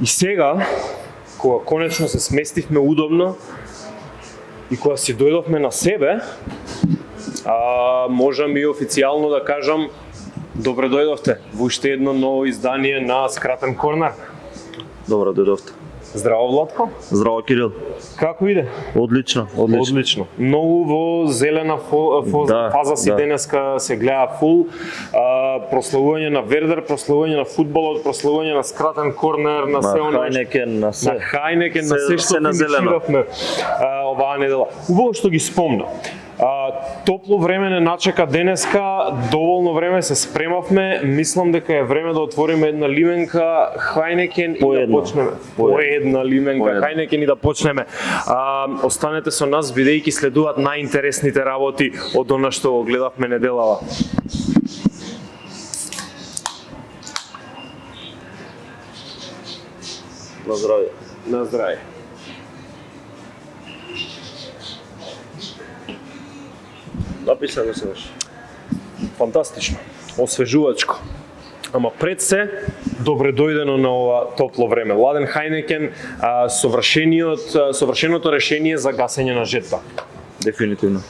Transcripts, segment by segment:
И сега, кога конечно се сместивме удобно и кога си дојдовме на себе, можам и официјално да кажам добре дојдовте во уште едно ново издание на Скратен корнер. Добре дојдовте. Здраво, Владко. Здраво, Кирил. Како иде? Одлично. Одлично. Многу во зелена фаза си денеска се гледа фул. Прославување на Вердер, прославување на фудбалот, прославување на Скратен корнер, на се она. Хајнекен, на се. На Хајнекен, на се што финиширавме оваа недела. Убаво што ги спомна. Топло време не начека денеска, доволно време се спремавме, мислам дека е време да отвориме една лименка Хајнекен и да почнеме. По една лименка Хајнекен и да почнеме. Останете со нас, бидејќи следуваат најинтересните работи од она што го гледавме неделава. На здравје. На здравје. Написано се беше. Фантастично, освежувачко. Ама пред се, добре дојдено на ова топло време. Ладен Хајнекен, совршеното решение за гасење на жетва. Дефинитивно.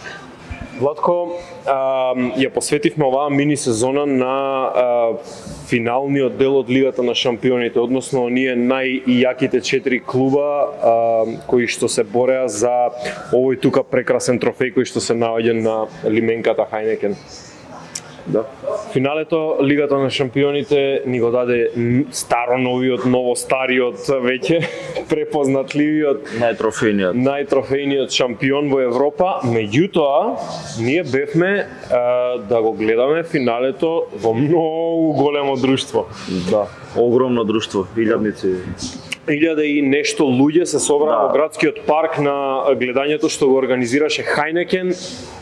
Владко, ја посветивме оваа мини сезона на финалниот дел од Лигата на шампионите, односно оние најјаките 4 клуба кои што се бореа за овој тука прекрасен трофеј кој што се наоѓа на лименката Хајнекен. Да. Финалето Лигата на шампионите ни го даде старо новиот, ново стариот, веќе препознатливиот, најтрофејниот шампион во Европа. Меѓутоа, ние бевме да го гледаме финалето во многу големо друштво. Да, огромно друштво, илјадници. 1000 и нешто луѓе се собраа во градскиот парк на гледањето што го организираше Хајнекен.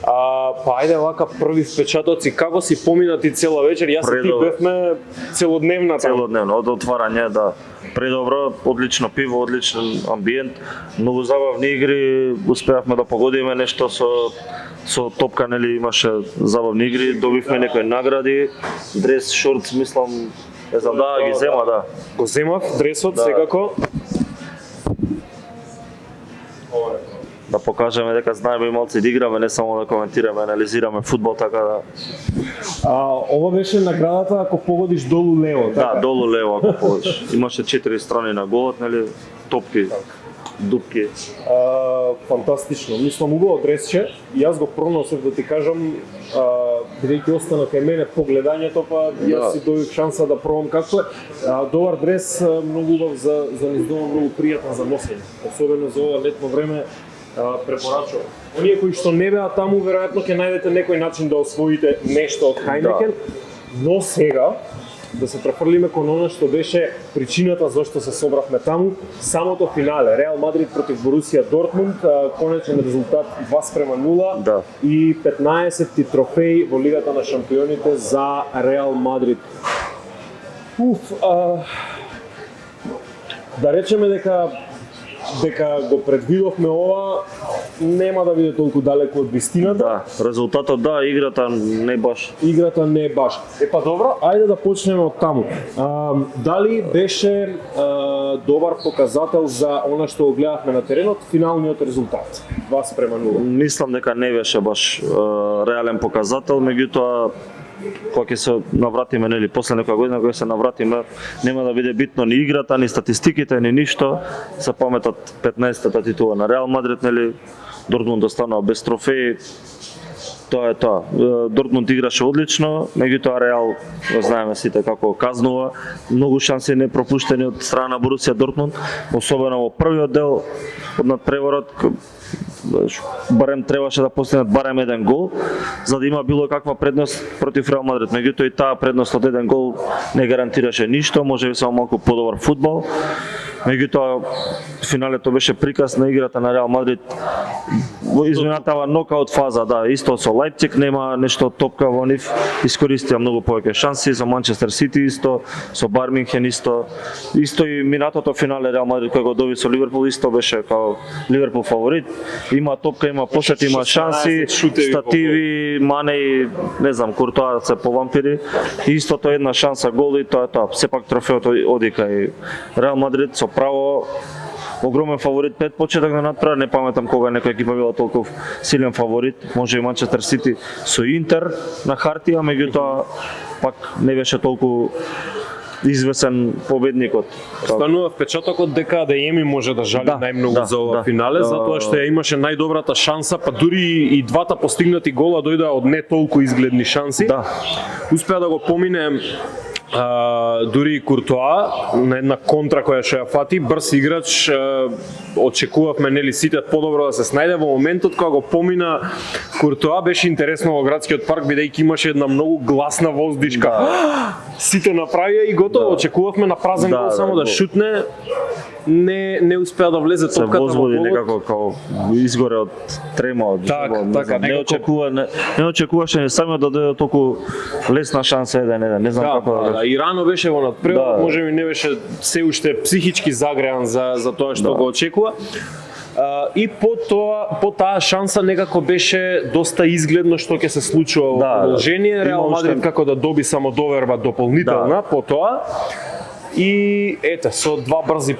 Па ајде вака први впечатоци, како си помина ти цела вечер? Јас и ти бевме целодневна таму. Целодневно, од отварање, да. Предобро, одлично пиво, одличен амбиент, многу забавни игри, успеавме да погодиме нешто со топка, нели имаше забавни игри, добивме некои награди, дрес, шорт, мислам, не знам, да, ги зема, да. Го земав, дресот, секако. Да покажеме дека знаеме и малци да играме, не само да коментираме, анализираме фудбал, така да... Ова беше наградата ако погодиш долу лево, така? Да, долу лево ако погодиш. Имаше 4 страни на голот, нели, топки, дупки. Фантастично, мислам убаво дресче. И јас го проносев да ти кажам, бидејќи остана кај мене по гледањето, па јас си добив шанса да пробам како е. Добар дрес, многу убав за низдома, многу пријатен за носење. Особено за ова летно време препорачувам. Оние кои што не беа таму, веројатно ќе најдете некој начин да освоите нешто од Хајнекен, но сега да се префрлиме кон она што беше причината зашто се собравме таму, самото финале, Реал Мадрид против Борусија Дортмунд, конечен резултат 2:0 да. И 15-ти трофеј во Лигата на шампионите за Реал Мадрид. Да речеме дека го предвидовме ова, нема да биде толку далеку од вистината. Да, резултатот да, играта не баш. Играта не баш. Епа добро, ајде да почнеме од таму. Дали беше добар показател за она што го гледавме на теренот, финалниот резултат 2:0? Мислам дека не беше баш реален показател, меѓутоа кога ќе се навратиме, нели, после некоја година кога се навратиме, нема да биде битно ни играта, ни статистиките, ни ништо. Се паметат 15-та титула на Реал Мадрид, нели, Дортмунд останува без трофеи. Тоа е тоа. Дортмунд играше одлично, меѓутоа Реал, знаеме сите како казнува, многу шанси не пропуштени од страна на Борусија Дортмунд, особено во првиот дел од надпреворот. Барем требаше да постигнат барем еден гол за да има било каква предност против Реал Мадрид. Меѓутоа и таа предност од еден гол не гарантираше ништо, можеби само малку подобар фудбал. Меѓутоа финалето беше приказ на играта на Реал Мадрид во изминатава нокаут фаза, да, исто со Лајпциг нема нешто топка во нив, искористија многу повеќе шанси, за Манчестер Сити исто, со Бармингхен исто и минатото финале Реал Мадрид кој го доби со Ливерпул исто беше као Ливерпул фаворит, има топка, има посет, има шанси, стативи, Мане, не знам, Куртоа се повампири, истото една шанса гол и тоа е тоа, сепак трофеото оди кај Реал Мадрид со право огромен фаворит пред почеток да надпревар, не паметам кога некоја екипа била толку силен фаворит, може и Манчестер Сити со Интер на хартија, меѓутоа пак не беше толку извесен победникот. Станува впечатокот дека Адееми може да жали најмногу за ова финале, затоа што ја имаше најдобрата шанса, па дури и двата постигнати гола дојдоа од не толку изгледни шанси. Успеа да го помине дури и Куртоа на една контра која што ја фати, брз играч, очекувавме нели сите подобро да се снајде во моментот кога го помина Куртоа, беше интересно во градскиот парк бидејќи имаше една многу гласна воздишка. Сите направија и готово, очекувавме на празен гол само да шутне. Не успеа да влезе топката во голот. Некако као изгоре од трема, од не очекуваше не самиот да дојде толку лесна шанса 1-1, не знам како да. И рано беше во надпревар, можеби не беше се уште психички загреан за тоа што го очекува. И по таа шанса некако беше доста изгледно што ќе се случува во продолжение. Реал Мадрид како да доби само доверба дополнителна по тоа. И ете, со два брзи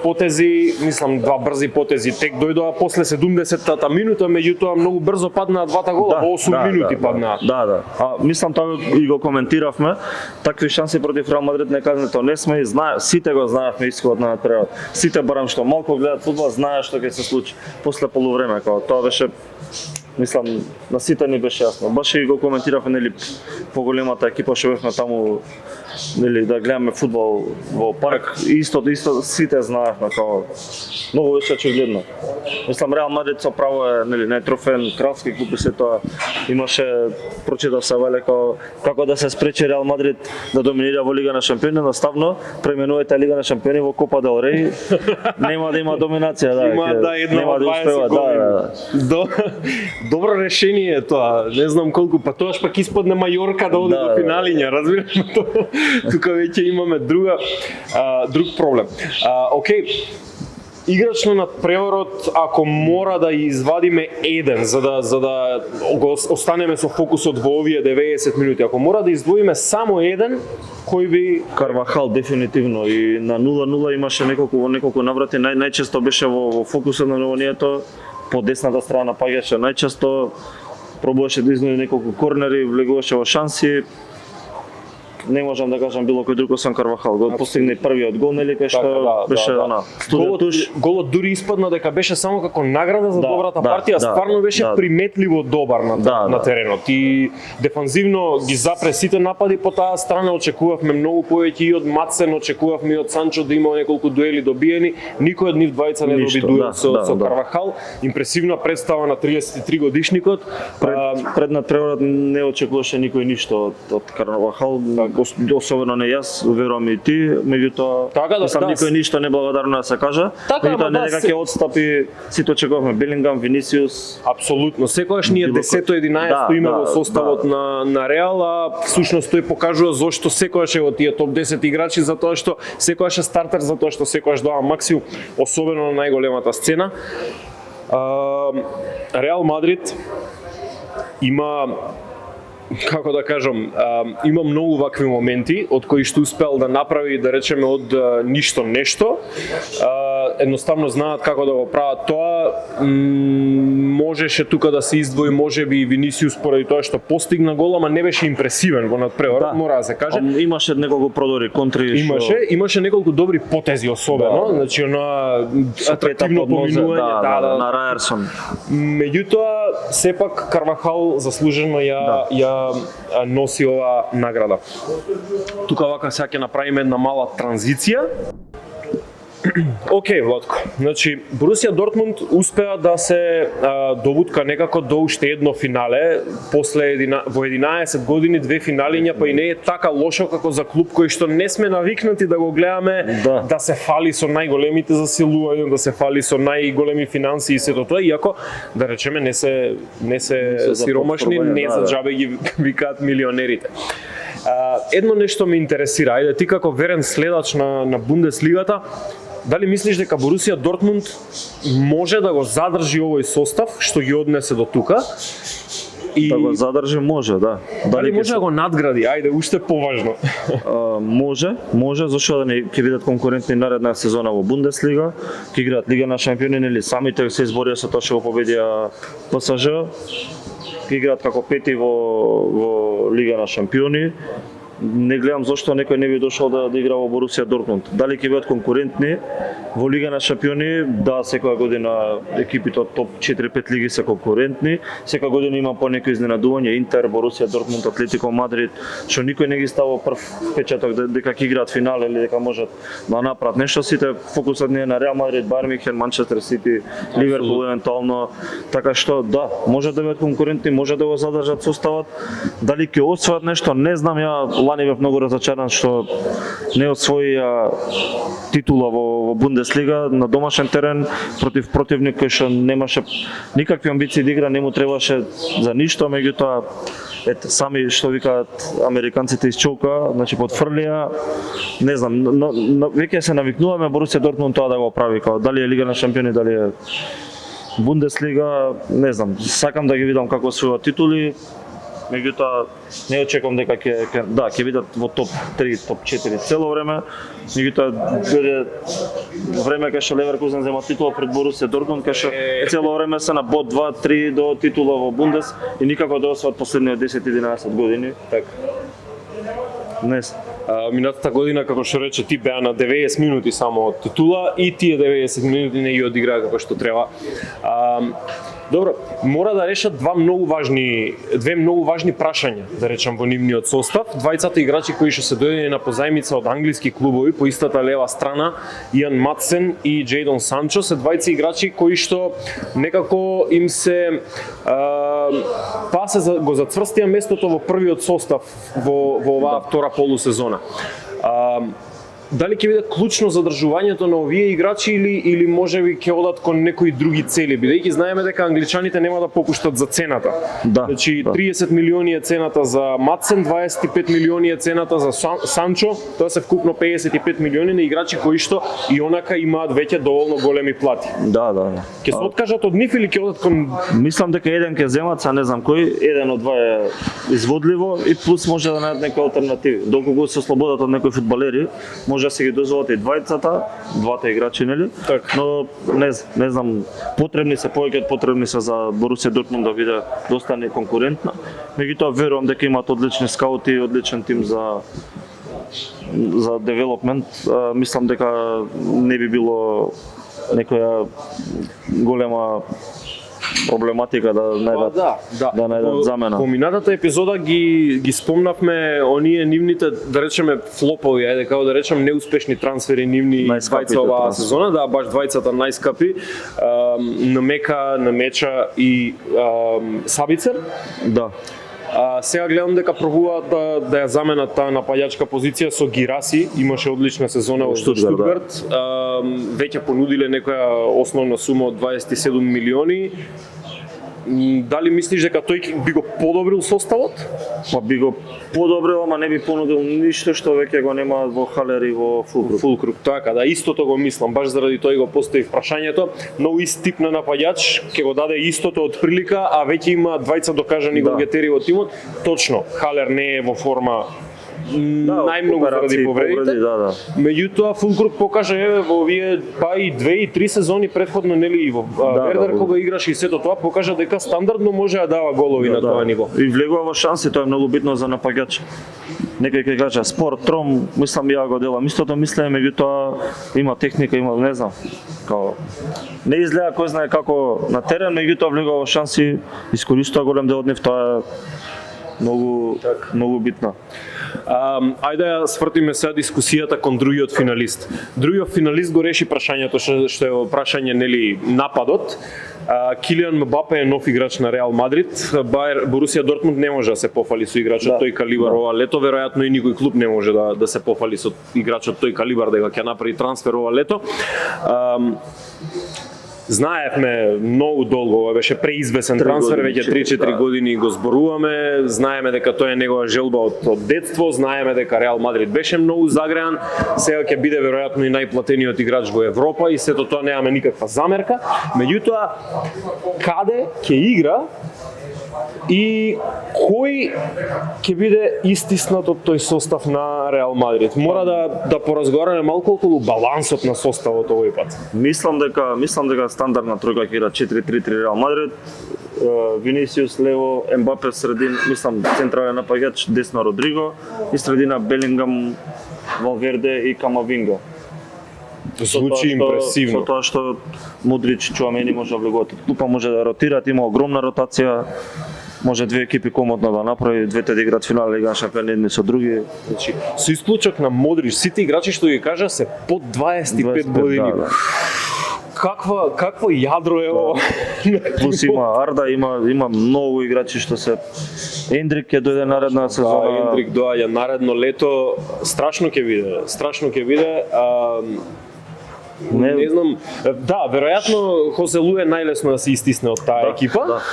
потези тек дојдоа после 70-та минута, меѓутоа многу брзо паднаа двата гола, во 8 минути паднаа. Мислам тоа и го коментиравме, такви шанси против Реал Мадрид неказнето не сме и сите го знаевме исходот на надпреварот. Сите барам што малку гледат фудбал знаеа што ќе се случи после полувреме, кога тоа беше мислам на сите ни беше јасно. Баш и го коментиравме нели поголемата екипа што бевме таму нели да гледаме фудбал во парк, исто сите знаевме како многу беше очигледно. Мислам Реал Мадрид со право е нели најтрофеен кралски клуб и се тоа имаше прочитав се вале како да се спречи Реал Мадрид да доминира во Лига на шампиони, наставно преименувајте Лига на шампиони во Копа дел Рей. Нема да има доминација, нема да успева, Добро решение е тоа. Не знам колку па тоаш пак испадне Мајорка да оди до финалиња, разбираш тоа. Тука веќе имаме друг проблем. Океј, играч на надпреварот, ако мора да извадиме еден за да го останеме со фокусот во овие 90 минути, ако мора да издвоиме само еден, кој би Карвахал дефинитивно и на 0-0 имаше неколку наврати, најчесто беше во фокусот на новието, по десната страна паѓаше најчесто, пробуваше да изнои неколку корнери, влегуваше во шанси. Не можам да кажам било кој друг освен Карвахал. Го постигна првиот гол, нели кај што беше голот дури испадна дека беше само како награда за добрата партија, стварно беше приметливо добар на теренот. И дефанзивно ги запре сите напади по таа страна, очекувавме многу повеќе и од Мацен, очекувавме и од Санчо да има неколку дуели добиени. Никој од нив двајца не доби дуел со Карвахал. Импресивна представа на 33 годишникот. Пред надпреварот не очекуваше никој ништо од Карвахал. Особено не јас, верувам и ти, меѓутоа никој ништо неблагодарно да се кажа. Меѓутоа не дека ќе отстапи, сите очекувавме Белингам, Винисиус. Апсолутно, секогаш ние 10-11 име во составот на Реал, а всушност тој покажува зошто секогаш е во тие топ 10 играчи, затоа што секогаш е стартер, затоа што секогаш дава максимум, особено на најголемата сцена. Реал Мадрид има, како да кажам, има многу вакви моменти од кои што успеал да направи, да речеме, од ништо нешто. Едноставно знаат како да го прават тоа. Можеше тука да се издвои можеби и Винисиус поради тоа што постигна гол, ама не беше импресивен во надпреварот, мора да се каже. Имаше неколку продори контри Имаше неколку добри потези особено, значи она атрактивно поминување на Раерсон. Меѓутоа сепак Карвахал заслужено ја носи ова награда. Тука вака сега ќе направиме една мала транзиција. Океј, Владко. Значи, Борусија Дортмунд успеа да се довутка некако до уште едно финале, во 11 години 2 финалиња, па и не е така лошо како за клуб кој што не сме навикнати да го гледаме да се фали со најголемите засилувања, да се фали со најголеми финанси и сето тоа, иако да речеме не се сиромашни, не за џабе ги викаат милионерите. Едно нешто ме интересира, ајде ти како верен следач на Бундеслигата, дали мислиш дека Борусија Дортмунд може да го задржи овој состав што ги однесе до тука? И да го задржи може, да. Дали може да го надгради? Ајде, уште поважно. Може, зашто да не ќе бидат конкурентни наредна сезона во Бундеслига, ќе играат Лига на шампиони, нели самите се изборија со тоа што го победија ПСЖ, ќе играат како пети во Лига на шампиони. Не гледам зашто некој не би дошол да игра во Борусија Дортмунд. Дали ќе бидат конкурентни во Лига на шампиони? Да, секоја година екипите од топ 4-5 лиги се конкурентни. Секоја година има по некои изненадување, Интер, Борусија Дортмунд, Атлетико Мадрид, што никој не ги става прв печаток дека ќе играат финал или дека можат да направат нешто. Сите фокусот не е на Реал Мадрид, Бајерн Мюнхен, Манчестер Сити, Ливерпул евентуално. Така што да, може да бидат конкурентни, може да го задржат составот. Дали ќе освојат нешто, не знам. Ја лани бев многу разочаран што не освоија титула во Бундеслига на домашен терен против противник кој што немаше никакви амбиции да игра, не му требаше за ништо, меѓутоа ете сами што викаат американците из чолка, значи потфрлија, не знам, но веќе се навикнуваме Борусија Дортмунд тоа да го прави, као дали е Лига на шампиони, дали е Бундеслига, не знам, сакам да ги видам како освојуваат титули. Меѓутоа не очекувам дека ќе бидат во топ 3, топ 4 цело време. Меѓутоа дојде време кај што Леверкузен зема титула пред Борусија Дортмунд, кај што цело време се на бод 2-3 до титула во Бундес и никако да освојат последниот 10-11 години. Така. Днес. Минатата година, како што рече ти, беа на 90 минути само од титула и тие 90 минути не ги одиграа како што треба. Добро, мора да решат две многу важни прашања, да речам, во нивниот состав. Двајцата играчи кои што се дојдени на позајмица од англиски клубови по истата лева страна, Иан Матсен и Джейдон Санчо, се двајци играчи кои што некако им се го зацврстија местото во првиот состав во оваа втора полусезона. Дали ќе биде клучно задржувањето на овие играчи или можеби ќе одат кон некои други цели, бидејќи знаеме дека англичаните нема да попуштат за цената. Значи 30 милиони е цената за Матсен, 25 милиони е цената за Санчо, тоа се вкупно 55 милиони на играчи кои што и онака имаат веќе доволно големи плати. Да. Ќе се откажат од нив или ќе одат кон... Мислам дека еден ќе земат, не знам кој, еден од два е изводливо и плюс може да најдат некои алтернативи. Доколку се ослободат од некои фудбалери, може да се ги дозволат и двата играчи, нели? Но не знам, потребни се за Борусија Дортмунд да биде доста неконкурентна. Меѓутоа верувам дека имаат одлични скаути и одличен тим за девелопмент. Мислам дека не би било некоја голема проблематика да најдат замена. Во минатата епизода ги спомнавме оние нивните, да речеме, флопови, ајде како да речем, неуспешни трансфери нивни двајца оваа сезона, да, баш двајцата најскапи, Намека, Намеча и Сабицер. Да. Сега гледам дека пробуваат да ја заменат таа напаѓачка позиција со Гираси, имаше одлична сезона во Штутгарт. Веќе понудиле некоја основна сума од 27 милиони. Дали мислиш дека тој би го подобрил составот? Па би го подобрил, ама не би понудил ништо што веќе го нема во Халер и во Фулкруп. Така, да, истото го мислам, баш заради тој го поставив прашањето. Нови ист тип на напаѓач ќе го даде истото од прилика, а веќе има двајца докажани голгетери во тимот. Точно, Халер не е во форма најмногу заради повредите. Меѓутоа Фулкруп покаже во овие па и 2 и 3 сезони претходно, нели, и во Вердер кога играше и сето тоа, покажа дека стандардно може да дава голови на тоа ниво. И влегува во шанси, тоа е многу битно за напаѓач. Некој ќе каже спорт, тром, мислам ја го делам истото, мислам, меѓутоа има техника, има, не знам, не изгледа кој знае како на терен, меѓутоа влегува во шанси, искористува голем дел од нив, тоа е многу битно. Ајде да свртиме сега дискусијата кон другиот финалист. Другиот финалист го реши прашањето што е прашање нели нападот. Килиан Мбапе е нов играч на Реал Мадрид. Борусија Дортмунд не може да се пофали со играч од тој калибар ова лето, веројатно и никој клуб не може да се пофали со играч од тој калибар дека ќе направи трансфер ова лето. Знаевме многу долго, ова беше преизвесен трансфер, веќе 3-4 години го зборуваме, знаеме дека тоа е негова желба од детство, знаеме дека Реал Мадрид беше многу загреан, сега ќе биде веројатно и најплатениот играч во Европа и сето тоа немаме никаква замерка. Меѓутоа, каде ќе игра и кој ќе биде истиснат од тој состав на Реал Мадрид? Мора да поразговараме малку околу балансот на составот овој пат. Мислам дека стандардна тројка ќе игра 4-3-3 Реал Мадрид. Винисиус лево, Ембапе средин, мислам централен напаѓач, десно Родриго и средина Белингам, Валверде и Камавинга. Звучи импресивно. Со тоа што Модрич, Чуамени може да влегуваат од клупа, може да ротираат, има огромна ротација. Може две екипи комотно да направи, двете да играат финал Лига на шампиони едни со други. Значи, со исклучок на Модрич, сите играчи што ги кажа се под 25 години. Да. Какво јадро е ова? Плюс има Арда, има многу играчи што се Ендрик ќе дојде наредна сезона. Ендрик доаѓа наредно лето, страшно ќе биде. Не знам, да, веројатно Хосе Лу е најлесно да се истисне од таа екипа. Да.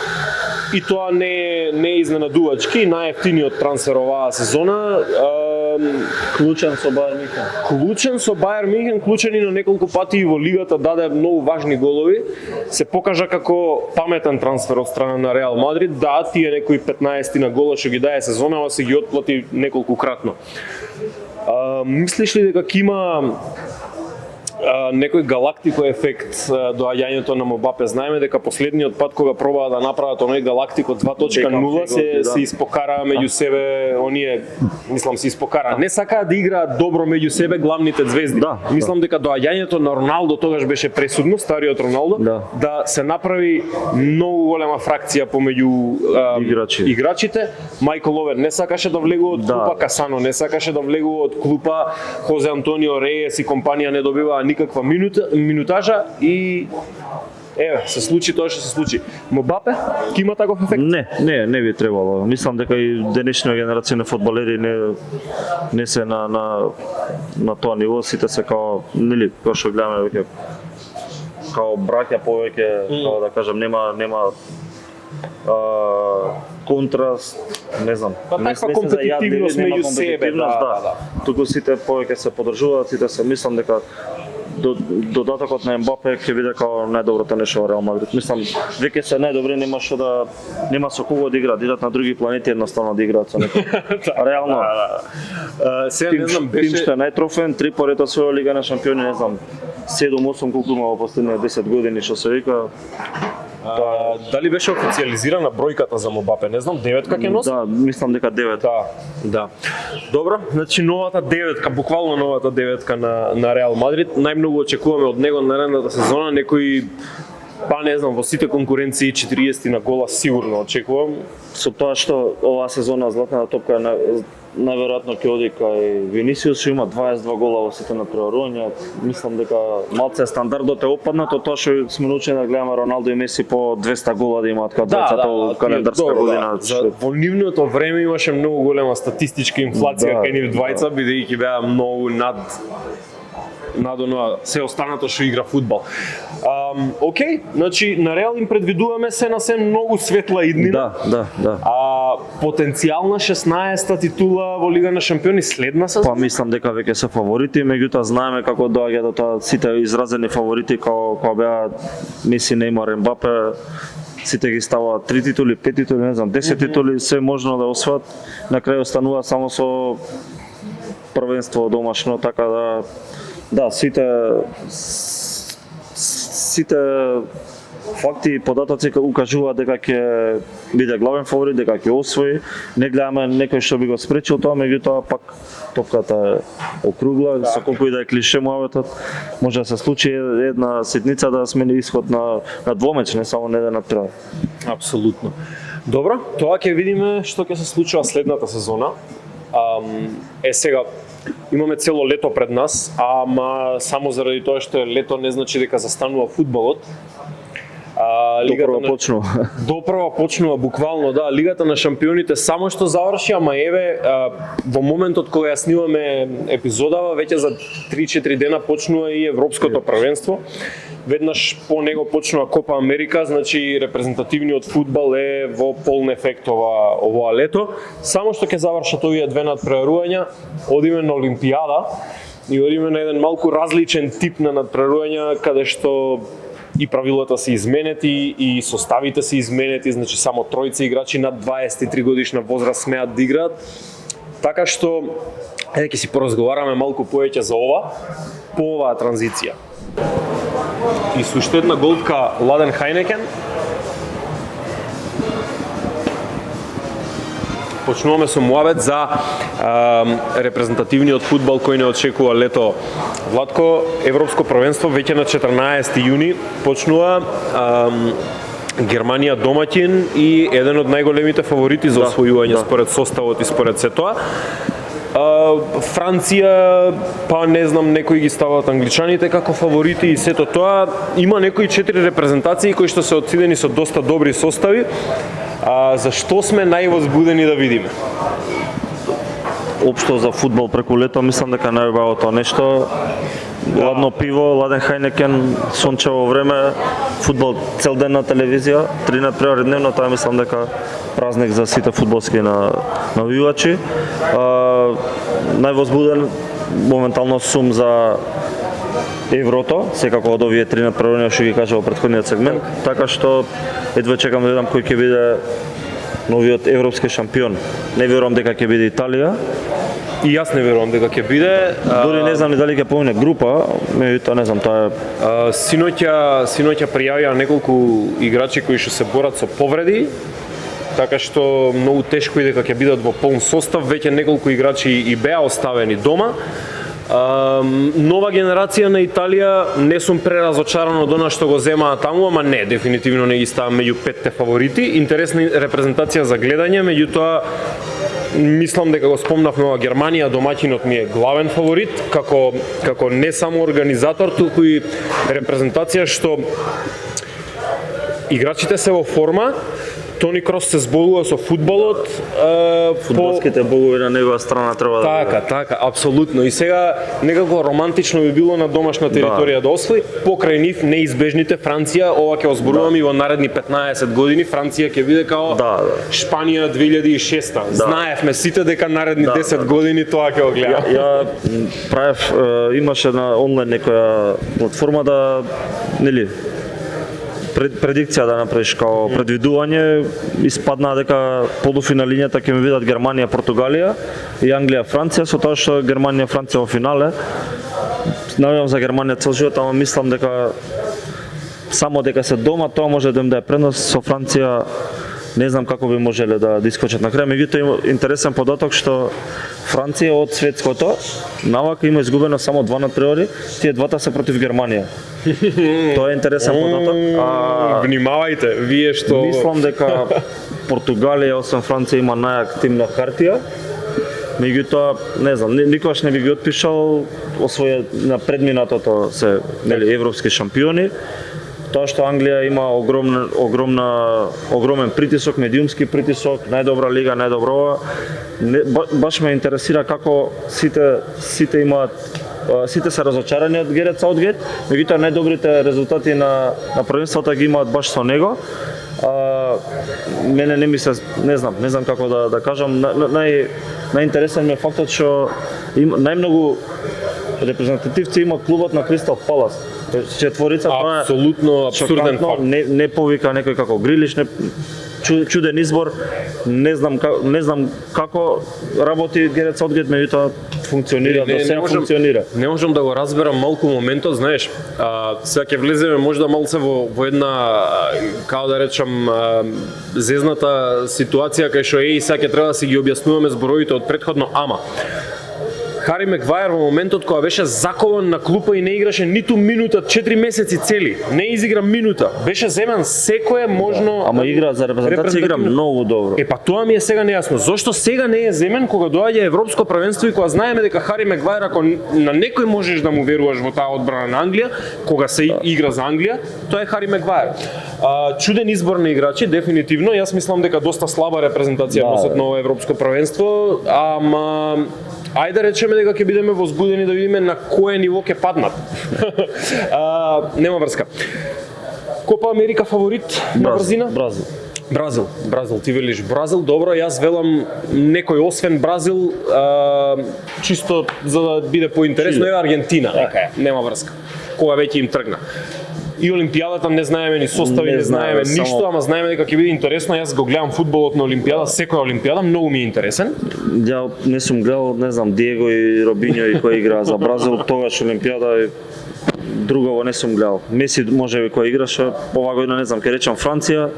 И тоа не е изненадувачки, најефтиниот трансфер оваа сезона. Клучен со Бајер Мюнхен. Клучен и на неколку пати и во лигата даде многу важни голови. Се покажа како паметен трансфер од страна на Реал Мадрид. Да, тие некои 15 на гола што ги даде сезона, ова се ги отплати неколкукратно. Мислиш ли дека ќе има некој галактико ефект доаѓањето на Мбапе? Знаеме дека последниот пат кога пробаа да направат оној галактико 2.0 се испокараа меѓу себе, се испокараа. Не сакаа да играат добро меѓу себе главните звезди. Мислам дека доаѓањето на Роналдо тогаш беше пресудно, стариот Роналдо, да се направи многу голема фракција помеѓу играчите. Майкл Овен не сакаше да влегува од клупа, Касано не сакаше да влегува од клупа, Хозе Антонио Реес и компанија не добиваа никаква минутажа и се случи тоа што се случи. Мбапе ќе има таков ефект? Не би требало. Мислам дека и денешната генерација на фудбалери не се на тоа ниво, сите се као како што гледаме веќе као браќа повеќе, како да кажам, нема контраст, не знам. Таква компетитивност меѓу себе, Туку сите повеќе се подржуваат, сите се, мислам дека додатокот на Ембапе ќе биде како најдоброто нешто во Реал Мадрид. Мислам, веќе се најдобри, нема со кого да играат, идат на други планети едноставно да играат со некој. Реално. Сега не знам, тим што е најтрофен, 3 поред освоил Лига на шампиони, не знам, 7-8 колку има во последните 10 години што се вика. Дали беше официализирана бројката за Мбапе? Не знам, 9 ќе носи? Да, мислам дека 9. Да. Добро, значи новата 9, буквално новата 9 на Реал Мадрид. Најмногу очекуваме од него наредната сезона, некои не знам, во сите конкуренции 40 на гола сигурно очекувам. Со тоа што оваа сезона златната топка најверојатно ќе оди кај Винисиус, што има 22 гола во сите натпреварувања. Мислам дека малце стандардот е опаднат од тоа што сме научени да гледаме Роналдо и Меси по 200 гола да имаат као двајцата календарска година. Во нивното време имаше многу голема статистичка инфлација кај нив двајца, бидејќи беа многу над оноа се останато што игра фудбал. Океј, значи на Реал им предвидуваме се на се многу светла иднина. Да. Потенцијална 16-та титула во Лига на шампиони следна сезона? Мислам дека веќе се фаворити, меѓутоа знаеме како доаѓа до тоа сите изразени фаворити кога беа Меси, Неймар, Ембапе. Сите ги ставаат 3 титули, 5 титули, не знам, 10 титули, се можно да освоат. На крај останува само со првенство домашно, така да, сите факти и податоци укажуваат дека ќе биде главен фаворит, дека ќе освои. Не гледаме некој што би го спречил тоа, меѓутоа пак топката е округла, со колку и да е клише муабетот, може да се случи една ситница да смени исход на двомеч, не само на еден натпревар. Апсолутно. Добро, тоа ќе видиме што ќе се случува следната сезона. Сега имаме цело лето пред нас, ама само заради тоа што е лето не значи дека застанува фудбалот. Доprva почнува. Доprva почнува буквално, да, Лигата на шампионите само што заврши, ама еве во моментот кога ја снимаме епизодава, веќе за 3-4 дена почнува и Европското првенство. Веднаш по него почнува Копа Америка, значи репрезентативниот фудбал е во полн ефект овоа лето. Само што ќе завршат овие две надпреварувања, одиме на Олимпијада и одиме на еден малку различен тип на надпреварувања каде што и правилата се изменети и составите се изменети, значи само тројца играчи над 23 годишна возраст смеат да играат. Така што ќе си поразговараме малку повеќе за ова по оваа транзиција. И суштетна голтка ладен Хайнекен. Почнуваме со муабет за репрезентативниот фудбал кој не очекува лето. Владко, Европско првенство веќе на 14 јуни почнува. Германија домаќин и еден од најголемите фаворити за освојување според составот и според се тоа. Франција, па не знам, некои ги ставаат англичаните како фаворити и сето тоа. Има некои 4 репрезентации кои што се отсидени со доста добри состави. Зашто сме највозбудени да видиме? Општо за фудбал преку лето мислам дека најубавото нешто ладно пиво, ладен Хайнекен, сончево време, фудбал цел ден на телевизија, 3 надпревари дневно, тоа мислам дека празник за сите фудбалски навивачи. Највозбуден моментално сум за Еврото, секако од овие 3 надпревари што ги кажа во претходниот сегмент, така што едва чекам да видам кој ќе биде новиот европски шампион. Не верувам дека ќе биде Италија. И јас не верувам дека ќе биде. Дури не знам ни дали ќе помине група, меѓутоа не знам, тоа е. Синоќа пријавија неколку играчи кои што се борат со повреди, така што многу тешко и дека ќе бидат во полн состав, веќе неколку играчи и беа оставени дома. Нова генерација на Италија, не сум преразочаран од она што го земаат таму, ама не, дефинитивно не ги ставам меѓу 5 фаворити. Интересна репрезентација за гледање, меѓутоа мислам дека го спомнавме ова, Германија домаќинот ми е главен фаворит, како не само организатор, туку и репрезентација што играчите се во форма. Тони Крос се зболува со фудбалот. Фудбалските богови на негова страна треба да... Така, апсолутно. И сега некако романтично би било на домашна територија да освои, покрај нив неизбежните Франција, ова ќе озборуваме и во наредни 15 години, Франција ќе биде као Шпанија 2006. Знаевме сите дека наредни 10 години тоа ќе го гледаме. Ја правев, имаше на онлайн некоја платформа да, нели, предикција да направиш као предвидување, испадна дека полуфиналињата ќе ми видат Германија, Португалија и Англија, Франција, со тоа што Германија, Франција во финале. Навијам за Германија цел живот, ама мислам дека само дека се дома, тоа може да им даде предност. Со Франција не знам како би можеле да искочат на крај. Меѓутоа има интересен податок што Франција од светското навака има изгубено само 2 надпревари, тие двата се против Германија. Тоа е интересен податок. Внимавајте, вие што... Мислам дека Португалија, освен Франција, има најак тим на хартија. Меѓутоа, не знам, никогаш не би ги отпишал освоја на предминатото се, нели, европски шампиони. Тоа што Англија има огромен притисок, медиумски притисок, најдобра лига, најдобро. Баш ме интересира како сите имаат, сите се разочарани од Гарет Саутгейт, меѓутоа најдобрите резултати на првенството ги имаат баш со него. Мене не ми се, не знам како да кажам, најинтересен ми е фактот што најмногу репрезентативци има клубот на Кристал Палас. Четворица, тоа е апсолутно апсурден факт. Не повика некој како Грилиш, чуден избор. Не знам како работи Гарет Саутгейт, меѓутоа функционира, до сега функционира. Не можам да го разберам малку моментот, знаеш, сега ќе влеземе можда малце во една, како да речам, зезната ситуација кај што сега ќе треба да си ги објаснуваме зборовите од претходно, ама Хари Мегвајер во моментот кога беше закован на клупа и не играше ниту минута, 4 месеци цели, не изигра минута, беше земен секое можно. Ама игра за репрезентација игра многу добро. Па тоа ми е сега нејасно. Зошто сега не е земен кога доаѓа европско првенство и кога знаеме дека Хари Мегвајер, ако на некој можеш да му веруваш во таа одбрана на Англија, кога се игра за Англија, тоа е Хари Мегвајер. Чуден избор на играчи, дефинитивно. Јас мислам дека доста слаба репрезентација носат на ова европско првенство, ама ајде да речеме дека ќе бидеме возбудени да видиме на кое ниво ќе паднат. Нема врска. Копа Америка фаворит на брзина? Бразил, ти велиш Бразил, добро, јас велам некој освен Бразил, чисто за да биде поинтересно, е Аргентина, нема врска. Кога веќе им тргна. И Олимпијадата не знаеме ни состави, не знаеме ништо, ама знаеме дека ќе биде интересно. Јас го гледам фудбалот на Олимпијада, секоја Олимпијада, многу ми е интересен. Ја не сум гледал, не знам, Диего и Робиньо и кој игра за Бразил, тогаш Олимпијада друго не сум гледал. Меси можеби кој играше, ова година не знам, ќе речам Франција.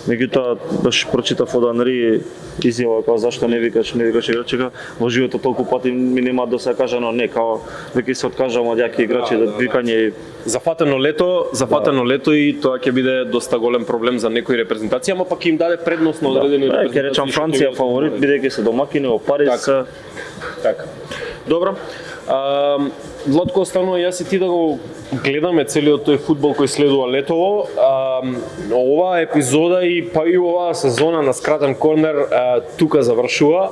Меѓутоа, баш прочитав од Анри изјава као зашто не викаш играчи, во животот толку пати ми нема да се кажано не, као веќе се откажам од јаки играчи да викање. Зафатено лето и тоа ќе биде доста голем проблем за некои репрезентации, ама пак им даде предност на одредени репрезентации. Ќе речам Франција фаворит, бидејќи се домакини во Париз. Така. Добро. Владко, останува јас и ти да го гледаме целиот тој фудбал кој следува летово. Оваа епизода и па и оваа сезона на Скратен корнер тука завршува.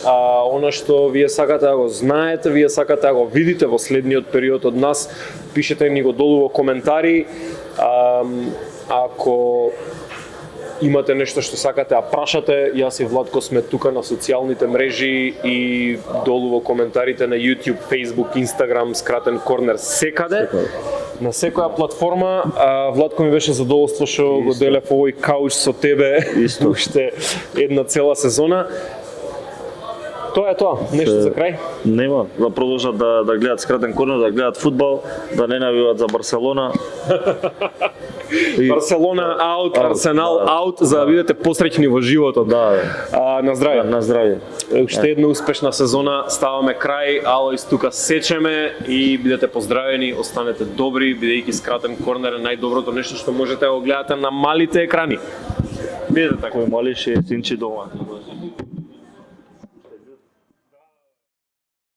Она што вие сакате да го знаете, вие сакате да го видите во следниот период од нас, пишете ни го долу во коментари. Ако имате нешто што сакате да прашате, јас и Владко сме тука на социјалните мрежи и долу во коментарите на YouTube, Facebook, Instagram, Скратен корнер, секаде. На секоја платформа. Владко, ми беше задоволство што го делев овој кауч со тебе уште една цела сезона. Тоа е тоа. Нешто за крај? Нема, да продолжат да гледат Скратен корнер, да гледат фудбал, да не навиват за Барселона. Барселона аут, Арсенал аут, за да бидете посреќни во животот. Да. На здравје. На здравје. Уште една успешна сезона, ставаме крај, Алојс тука сечеме и бидете поздравени, останете добри, бидејќи Скратен корнер е најдоброто нешто што можете да го гледате на малите екрани. Бидете така. Кој малиш е синчи дома.